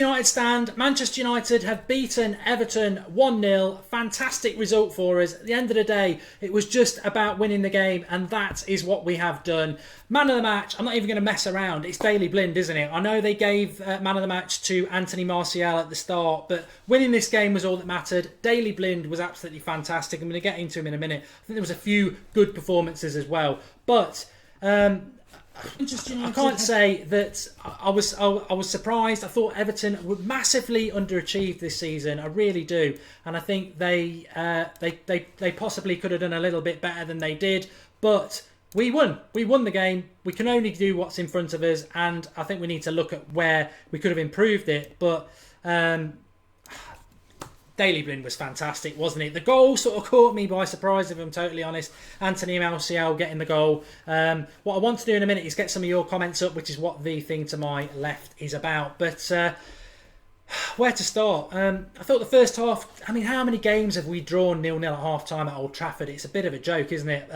United stand. Manchester United have beaten Everton 1-0. Fantastic result for us. At the end of the day, it was just about winning the game, and that is what we have done. Man of the match, I'm not even going to mess around. It's Daley Blind, isn't it? I know they gave man of the match to Anthony Martial at the start, but winning this game was all that mattered. Daley Blind was absolutely fantastic. I'm going to get into him in a minute. I think there was a few good performances as well. But I can't say that I was surprised. I thought Everton would massively underachieve this season. I really do, and I think they possibly could have done a little bit better than they did. But we won. We won the game. We can only do what's in front of us, and I think we need to look at where we could have improved it. But Daley Blind was fantastic, wasn't it? The goal sort of caught me by surprise, if I'm totally honest. Anthony Martial getting the goal. What I want to do in a minute is get some of your comments up, which is what the thing to my left is about. But where to start? I thought the first half, I mean, how many games have we drawn 0-0 at half-time at Old Trafford? It's a bit of a joke, isn't it?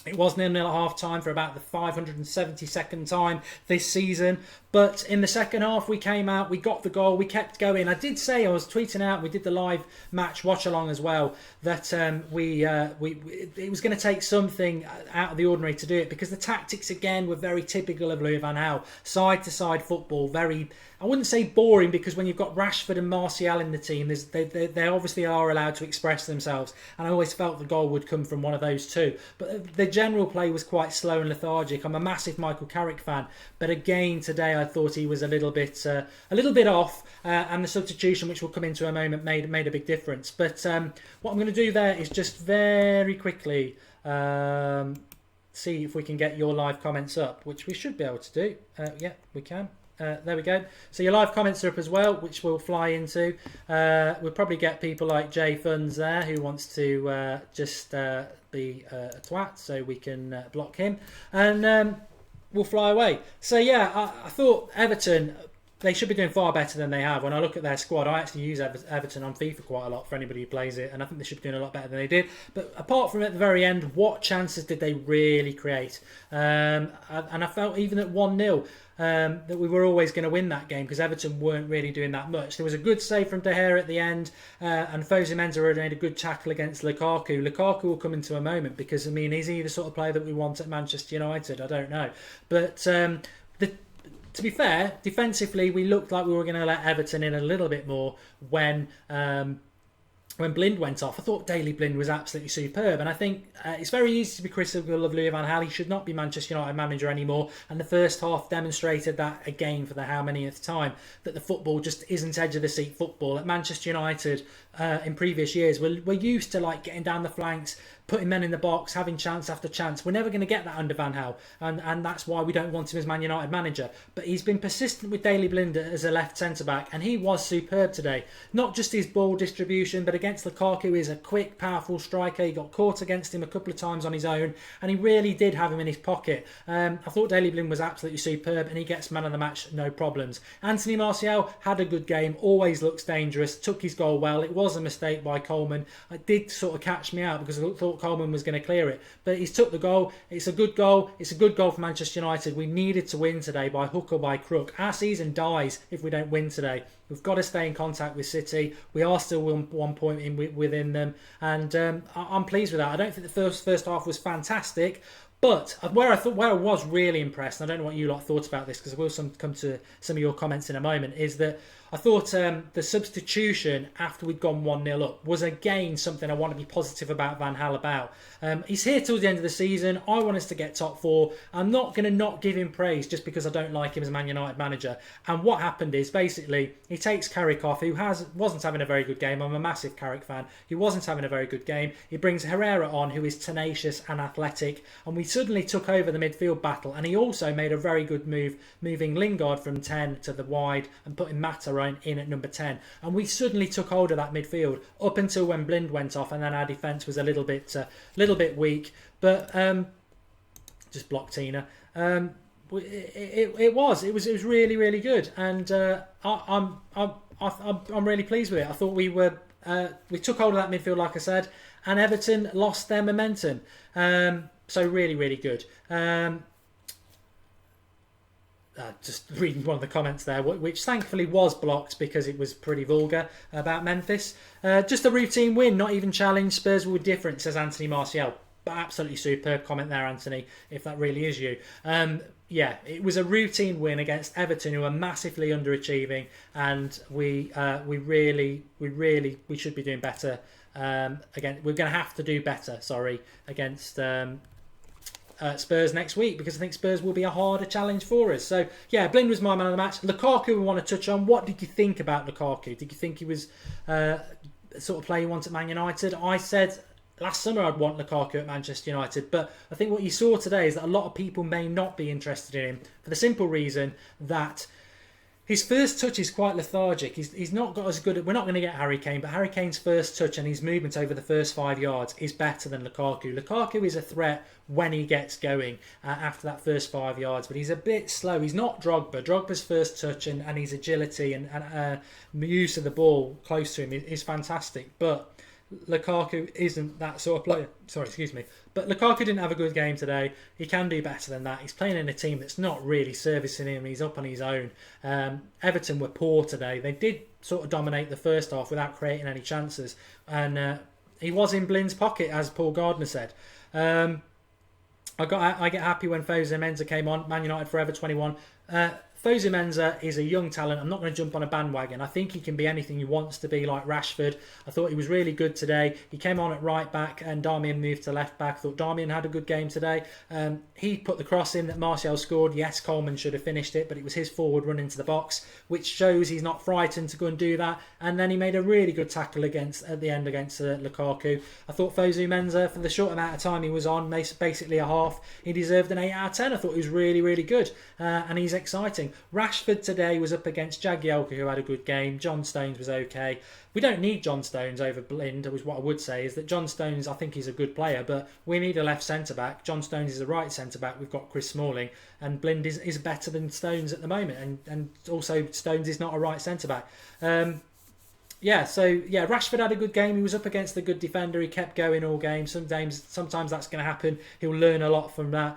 It was 0-0 at half-time for about the 572nd time this season. But in the second half, we came out, we got the goal, we kept going. I did say, I was tweeting out, we did the live match watch-along as well, that it was going to take something out of the ordinary to do it, because the tactics, again, were very typical of Louis van Gaal. Side-to-side football, very, I wouldn't say boring, because when you've got Rashford and Martial in the team, they obviously are allowed to express themselves. And I always felt the goal would come from one of those two. But the general play was quite slow and lethargic. I'm a massive Michael Carrick fan, but again today I thought he was a little bit off, and the substitution, which we'll come into in a moment, made a big difference. But what I'm going to do there is just very quickly see if we can get your live comments up, which we should be able to do. Yeah, we can. There we go. So your live comments are up as well, which we'll fly into. We'll probably get people like Jay Funds there, who wants to just be a twat, so we can block him. And we'll fly away. So yeah, I thought Everton, they should be doing far better than they have. When I look at their squad, I actually use Everton on FIFA quite a lot for anybody who plays it, and I think they should be doing a lot better than they did. But apart from at the very end, what chances did they really create? And I felt even at 1-0 that we were always going to win that game, because Everton weren't really doing that much. There was a good save from De Gea at the end, and Fosu-Mensah made a good tackle against Lukaku. Lukaku will come into a moment, because, I mean, is he the sort of player that we want at Manchester United? I don't know. But to be fair, defensively, we looked like we were going to let Everton in a little bit more when Blind went off. I thought Daley Blind was absolutely superb, and I think it's very easy to be critical of Louis van Gaal. He should not be Manchester United manager anymore, and the first half demonstrated that again for the how manyth time, that the football just isn't edge of the seat football. At Manchester United in previous years, we're used to like getting down the flanks, putting men in the box, having chance after chance. We're never going to get that under Van Gaal, and that's why we don't want him as Man United manager. But he's been persistent with Daley Blind as a left centre-back, and he was superb today. Not just his ball distribution, but against Lukaku, he's a quick, powerful striker. He got caught against him a couple of times on his own, and he really did have him in his pocket. I thought Daley Blind was absolutely superb, and he gets man of the match, no problems. Anthony Martial had a good game, always looks dangerous, took his goal well. It was a mistake by Coleman. It did sort of catch me out, because I thought Coleman was going to clear it, but he's took the goal. It's a good goal. It's a good goal for Manchester United. We needed to win today by hook or by crook. Our season dies if we don't win today. We've got to stay in contact with City. We are still 1 point within them, and I'm pleased with that. I don't think the first half was fantastic, but where I was really impressed, and I don't know what you lot thought about this, because I will come to some of your comments in a moment, is that I thought the substitution after we'd gone 1-0 up was again something I want to be positive about Van Gaal about. He's here till the end of the season. I want us to get top four. I'm not going to not give him praise just because I don't like him as a Man United manager. And what happened is basically he takes Carrick off, who wasn't having a very good game. I'm a massive Carrick fan. He wasn't having a very good game. He brings Herrera on, who is tenacious and athletic, and we suddenly took over the midfield battle. And he also made a very good move, moving Lingard from 10 to the wide and putting Mata in at number 10, and we suddenly took hold of that midfield up until when Blind went off, and then our defence was a little bit weak, but just blocked Tina. It was really, really good, and I'm really pleased with it. I thought we took hold of that midfield, like I said, and Everton lost their momentum, so really, really good. just reading one of the comments there, which thankfully was blocked because it was pretty vulgar about Memphis. Just a routine win, not even challenge. Spurs were different, says Anthony Martial. But absolutely superb comment there, Anthony, if that really is you. Yeah, it was a routine win against Everton, who are massively underachieving, and we should be doing better. Again, we're going to have to do better. Against Spurs next week, because I think Spurs will be a harder challenge for us. So yeah, Blind was my man of the match. Lukaku, we want to touch on. What did you think about Lukaku? Did you think he was the sort of player you want at Man United? I said last summer I'd want Lukaku at Manchester United, but I think what you saw today is that a lot of people may not be interested in him for the simple reason that his first touch is quite lethargic. He's not got as good. We're not going to get Harry Kane, but Harry Kane's first touch and his movement over the first 5 yards is better than Lukaku. Lukaku is a threat when he gets going after that first 5 yards, but he's a bit slow. He's not Drogba. Drogba's first touch and his agility and use of the ball close to him is fantastic, but Lukaku isn't that sort of player. But Lukaku didn't have a good game today. He can do better than that. He's playing in a team that's not really servicing him. He's up on his own. Everton were poor today. They did sort of dominate the first half without creating any chances. And he was in Blind's pocket, as Paul Gardner said. I get happy when Fosu-Mensah came on. Man United Forever 21. Fosu-Mensah is a young talent. I'm not going to jump on a bandwagon. I think he can be anything he wants to be, like Rashford. I thought he was really good today. He came on at right back and Darmian moved to left back. I thought Darmian had a good game today. He put the cross in that Martial scored. Yes, Coleman should have finished it, but it was his forward run into the box, which shows he's not frightened to go and do that. And then he made a really good tackle at the end against Lukaku. I thought Fosu-Mensah, for the short amount of time he was on, basically a half, he deserved an 8 out of 10. I thought he was really, really good. And he's exciting. Rashford today was up against Jagielka, who had a good game. John Stones was okay. We don't need John Stones over Blind, was what I would say, is that John Stones, I think he's a good player, but we need a left centre-back. John Stones is a right centre-back. We've got Chris Smalling, and Blind is better than Stones at the moment, and also Stones is not a right centre-back. Rashford had a good game. He was up against a good defender. He kept going all game. Sometimes that's going to happen. He'll learn a lot from that.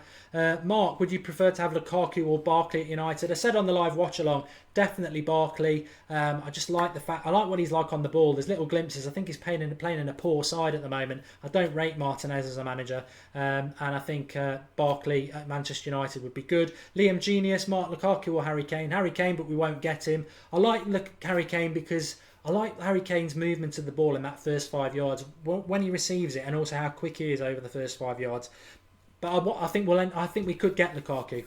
Mark, would you prefer to have Lukaku or Barkley at United? I said on the live watch along, definitely Barkley. I just like the fact, I like what he's like on the ball. There's little glimpses. I think he's playing in a poor side at the moment. I don't rate Martinez as a manager, and I think Barkley at Manchester United would be good. Liam Genius, Mark Lukaku or Harry Kane? Harry Kane, but we won't get him. I like Harry Kane because I like Harry Kane's movement of the ball in that first 5 yards when he receives it, and also how quick he is over the first 5 yards. But I think we could get Lukaku.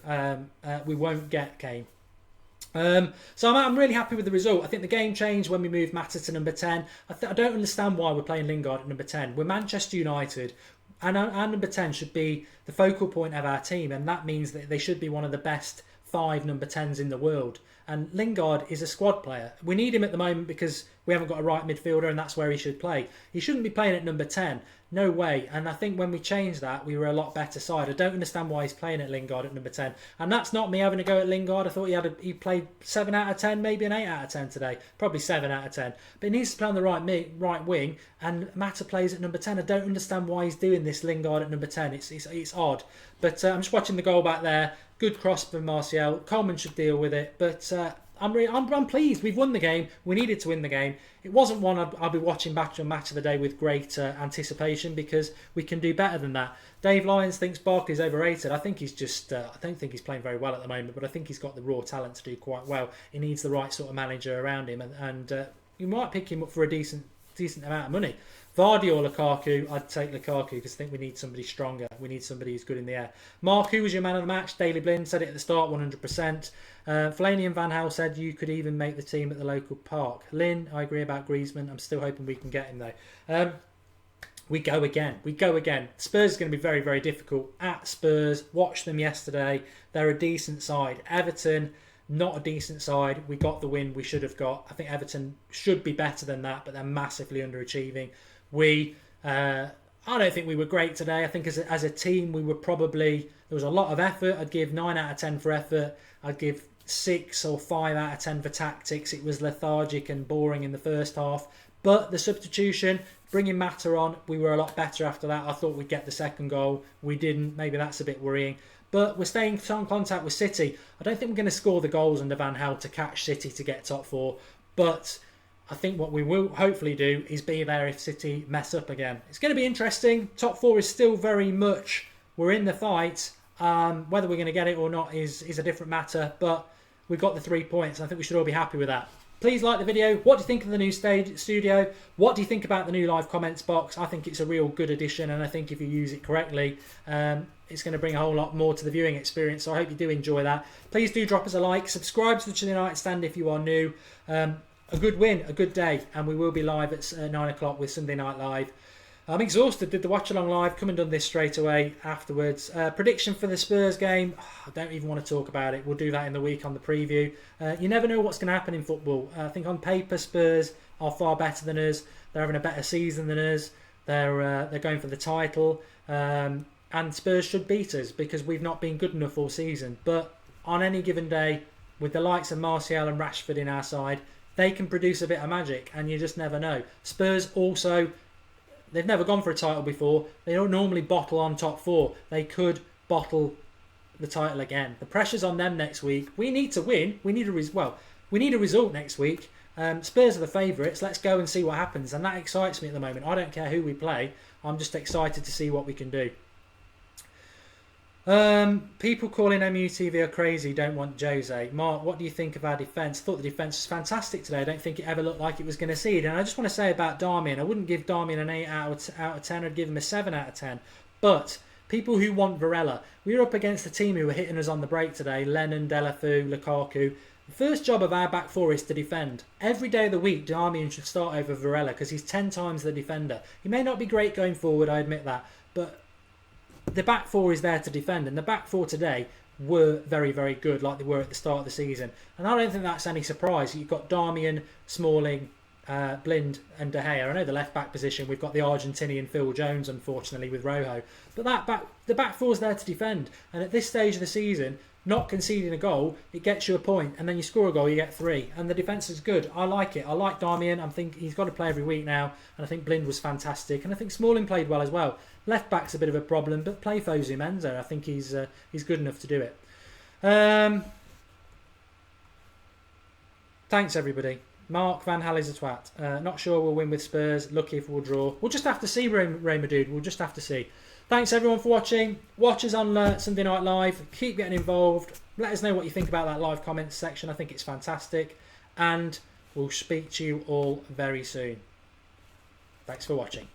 We won't get Kane. So I'm really happy with the result. I think the game changed when we moved Mata to number 10. I don't understand why we're playing Lingard at number 10. We're Manchester United, and our number 10 should be the focal point of our team, and that means that they should be one of the best 5 number 10s in the world. And Lingard is a squad player. We need him at the moment because we haven't got a right midfielder, and that's where he should play. He shouldn't be playing at number 10. No way. And I think when we changed that, we were a lot better side. I don't understand why he's playing at Lingard at number 10. And that's not me having a go at Lingard. I thought he played 7 out of 10, maybe an 8 out of 10 today. Probably 7 out of 10. But he needs to play on the right wing, and Mata plays at number 10. I don't understand why he's doing this Lingard at number 10. It's odd. But I'm just watching the goal back there. Good cross from Martial. Coleman should deal with it. But I'm pleased. We've won the game. We needed to win the game. It wasn't one I'll be watching back to a match of the day with great anticipation, because we can do better than that. Dave Lyons thinks Barkley's overrated. I think he's just. I don't think he's playing very well at the moment, but I think he's got the raw talent to do quite well. He needs the right sort of manager around him, and you might pick him up for a decent amount of money. Vardy or Lukaku? I'd take Lukaku because I think we need somebody stronger. We need somebody who's good in the air. Mark, who was your man of the match? Daily Blind said it at the start, 100%. Fellaini and Van Hal said you could even make the team at the local park. Lynn, I agree about Griezmann. I'm still hoping we can get him though. We go again. Spurs is going to be very, very difficult at Spurs. Watched them yesterday. They're a decent side. Everton, not a decent side. We got the win we should have got. I think Everton should be better than that, but they're massively underachieving. I don't think we were great today. I think as a team, we were probably, there was a lot of effort. I'd give 9 out of 10 for effort. I'd give 6 or 5 out of 10 for tactics. It was lethargic and boring in the first half. But the substitution, bringing Mata on, we were a lot better after that. I thought we'd get the second goal. We didn't. Maybe that's a bit worrying. but we're staying in contact with City. I don't think we're going to score the goals under Van Gaal to catch City to get top 4, but I think what we will hopefully do is be there if City mess up again. It's going to be interesting. Top 4 is still very much, we're in the fight. Whether we're going to get it or not is a different matter, but we've got the 3 points. I think we should all be happy with that. Please like the video. What do you think of the new studio? What do you think about the new live comments box? I think it's a real good addition, and I think if you use it correctly, it's going to bring a whole lot more to the viewing experience. So I hope you do enjoy that. Please do drop us a like. Subscribe to the Chilling United Stand if you are new. A good win, a good day, and we will be live at 9 o'clock with Sunday Night Live. I'm exhausted. Did the watch along live. Come and done this straight away afterwards. Prediction for the Spurs game. I don't even want to talk about it. We'll do that in the week on the preview. You never know what's going to happen in football. I think on paper Spurs are far better than us. They're having a better season than us. They're going for the title. And Spurs should beat us because we've not been good enough all season. But on any given day, with the likes of Martial and Rashford in our side, they can produce a bit of magic, and you just never know. Spurs also, they've never gone for a title before. They don't normally bottle on top 4. They could bottle the title again. The pressure's on them next week. We need to win. We need a result next week. Spurs are the favourites. Let's go and see what happens, and that excites me at the moment. I don't care who we play. I'm just excited to see what we can do. People calling MUTV are crazy, don't want Jose. Mark, what do you think of our defence? I thought the defence was fantastic today. I don't think it ever looked like it was going to cede. And I just want to say about Darmian, I wouldn't give Darmian an 8 out of 10. I'd give him a 7 out of 10. But people who want Varela, we were up against a team who were hitting us on the break today. Lennon, Delafeu, Lukaku. The first job of our back 4 is to defend. Every day of the week, Darmian should start over Varela because he's 10 times the defender. He may not be great going forward, I admit that. But the back 4 is there to defend, and the back 4 today were very, very good, like they were at the start of the season. And I don't think that's any surprise. You've got Darmian, Smalling, Blind and De Gea. I know the left back position, we've got the Argentinian Phil Jones, unfortunately, with Rojo. But the back 4 is there to defend. And at this stage of the season, not conceding a goal, it gets you a point, and then you score a goal, you get 3, and the defence is good. I like it. I like Darmian. I think he's got to play every week now, and I think Blind was fantastic, and I think Smalling played well as well. Left back's a bit of a problem, but play Fosu-Mensah. I think he's good enough to do it. Thanks everybody. Mark Van Gaal is a twat. Not sure we'll win with Spurs. Lucky if we'll draw. We'll just have to see, Rayma Dude. We'll just have to see. Thanks everyone for watching. Watch us on Sunday Night Live. Keep getting involved. Let us know what you think about that live comments section. I think it's fantastic. And we'll speak to you all very soon. Thanks for watching.